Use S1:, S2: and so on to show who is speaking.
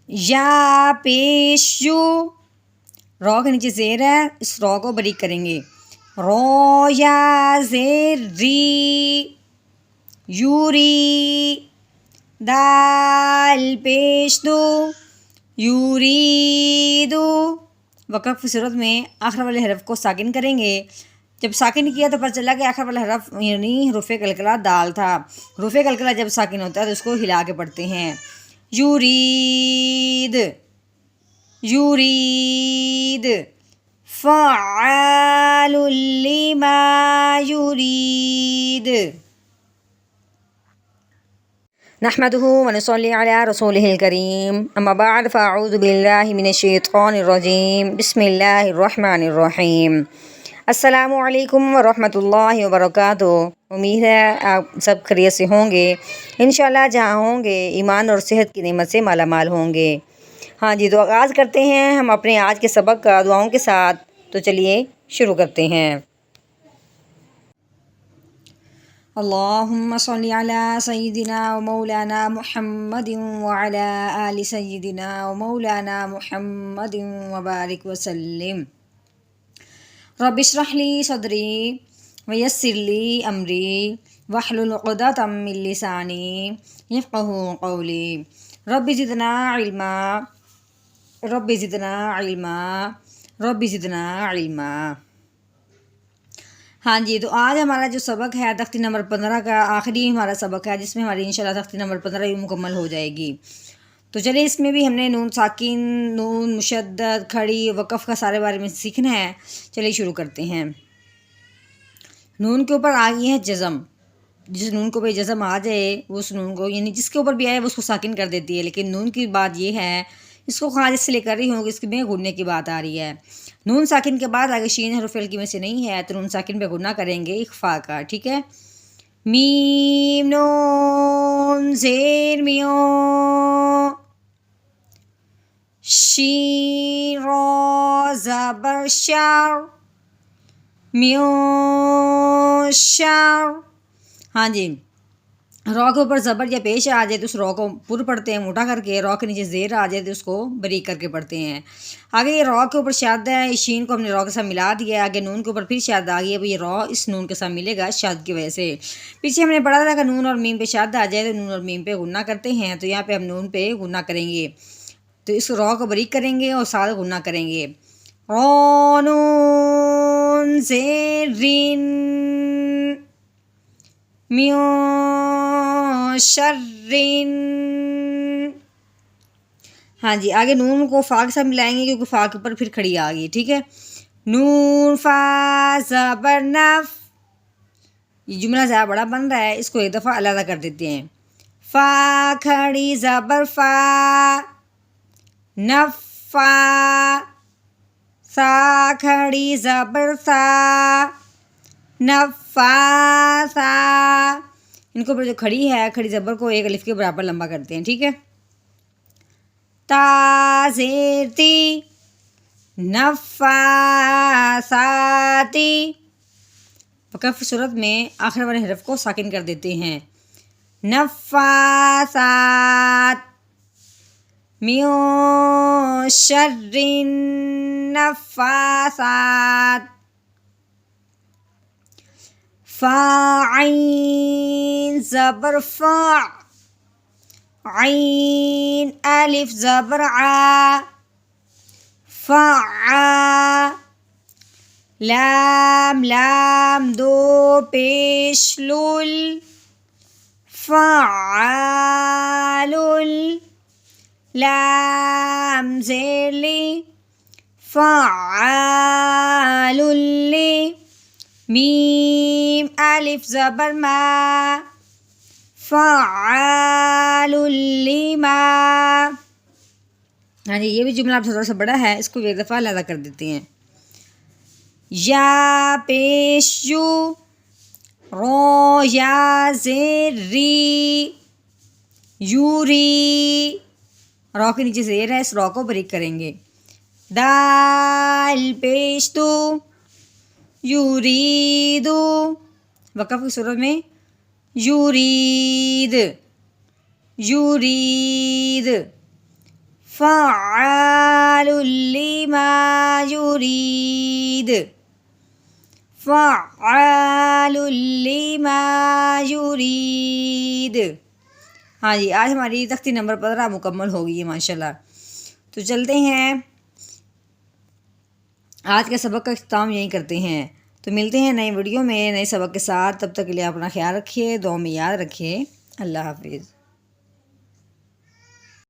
S1: یا پیش یو، رو کے نیچے زیر ہے، اس رو کو باریک کریں گے. رو یا زیر ری، یوری. دال پیش دو، یوریدو. وقف کی صورت میں آخر والے حرف کو ساکن کریں گے. جب ساکن کیا تو پتہ چلا کہ آخر والا حرف یعنی حروف قلقلہ دال تھا. حروف قلقلہ جب ساکن ہوتا ہے تو اس کو ہلا کے پڑھتے ہیں. یورید، یورید. فعال لما یورید. نحمده ونصلي على رسوله الكريم، اما بعد فاعوذ باللہ من الشیطان الرجیم، بسم اللہ الرحمن الرحیم. السلام علیکم ورحمۃ اللہ وبرکاتہ. امید ہے آپ سب خیریت سے ہوں گے. انشاءاللہ جہاں ہوں گے ایمان اور صحت کی نعمت سے مالا مال ہوں گے. ہاں جی، تو آغاز کرتے ہیں ہم اپنے آج کے سبق کا دعاؤں کے ساتھ. تو چلیے شروع کرتے ہیں. اللہم صلی علی سیدنا و مولانا محمد وعلی آل سیدنا و مولانا محمد وبارک وسلم. رب اشرح لی صدری ویسر لی امری واحلل عقدۃ من لسانی یفقہوا قولی. رب زدنا علما، رب زدنا علما، رب زدنا علما. ہاں جی، تو آج ہمارا جو سبق ہے تختی نمبر 15 کا آخری ہمارا سبق ہے، جس میں ہماری انشاءاللہ تختی نمبر 15 مکمل ہو جائے گی. تو چلیے اس میں بھی ہم نے نون ساکن، نون مشدد، کھڑی، وقف کا سارے بارے میں سیکھنا ہے. چلیے شروع کرتے ہیں. نون کے اوپر آ گئی ہے جزم. جس نون کو بھی جزم آ جائے وہ اس نون کو یعنی جس کے اوپر بھی آئے وہ اس کو ساکن کر دیتی ہے. لیکن نون کی بات یہ ہے، اس کو خارج سے لے کر رہی ہوں کہ اس میں گننے کی بات آ رہی ہے. نون ساکن کے بعد آگے شین حرف ہلکی میں سے نہیں ہے تو نون ساکن پہ گنہ کریں گے اخفا کا. ٹھیک ہے. میم نون زیر میو، شین رو زبر شار، میو شار. ہاں جی، رو کے اوپر زبر یا پیش آ جائے تو اس رو کو پر پڑھتے ہیں موٹا کر کے. رو کے نیچے زیر آ جائے تو اس کو باریک کر کے پڑھتے ہیں. آگے یہ رو کے اوپر شاد ہے، شین کو ہم نے رو کے ساتھ ملا دیا. آگے نون کے اوپر پھر شاد آ گئی ہے. یہ رو اس نون کے ساتھ ملے گا شاد کی وجہ سے. پیچھے ہم نے پڑھا تھا کہ نون اور میم پہ شاد آ جائے تو نون اور میم پہ گنہ کرتے ہیں. تو یہاں پہ ہم نون پہ گنہ کریں گے تو اس رو کو باریک کریں گے اور ساتھ گنہ کریں گے. رو نون زیر رین، میو شرین. ہاں جی، آگے نون کو فا کے ساتھ ملائیں گے کیونکہ فا کے اوپر پھر کھڑی آ گئی. ٹھیک ہے. نون فا زبر نف. یہ جملہ زیادہ بڑا بن رہا ہے، اس کو ایک دفعہ علیحدہ کر دیتے ہیں. فا کھڑی زبر فا، نف فا. سا کھڑی زبر سا، نف فا سا. ان کو جو کھڑی ہے کھڑی زبر کو ایک الف کے برابر لمبا کرتے ہیں. ٹھیک ہے. تا زیر تی، نفاساتی. وقف صورت میں آخر والے حرف کو ساکن کر دیتے ہیں. نفاسات. میو شرین نفاسات. فا عین زبر فا، عین الف زبر ع، فع. لام لام دو پیش لول، فعال. لام زیر لی، فعال لی. میم الف زبر ما، فعال لما. ہاں جی، یہ بھی جملہ تھوڑا سا بڑا ہے، اس کو ایک دفعہ علیحدہ کر دیتے ہیں. یا پیش یو، رو یا زیر ری، یوری. رو کے نیچے زیر ہے، اس رو کو باریک کریں گے. دال پیش دو، یوریدو. وقف کی صورت میں یورید، یورید. فعال لما يريد، فعال لما يريد۔ ہاں جی، آج ہماری تختی نمبر 15 مکمل ہو گئی ہے ماشاءاللہ۔ تو چلتے ہیں آج کے سبق کا اختتام یہی کرتے ہیں۔ تو ملتے ہیں نئی ویڈیو میں نئے سبق کے ساتھ، تب تک کے لیے اپنا خیال رکھیے، دعا میں یاد رکھیے۔ اللہ حافظ۔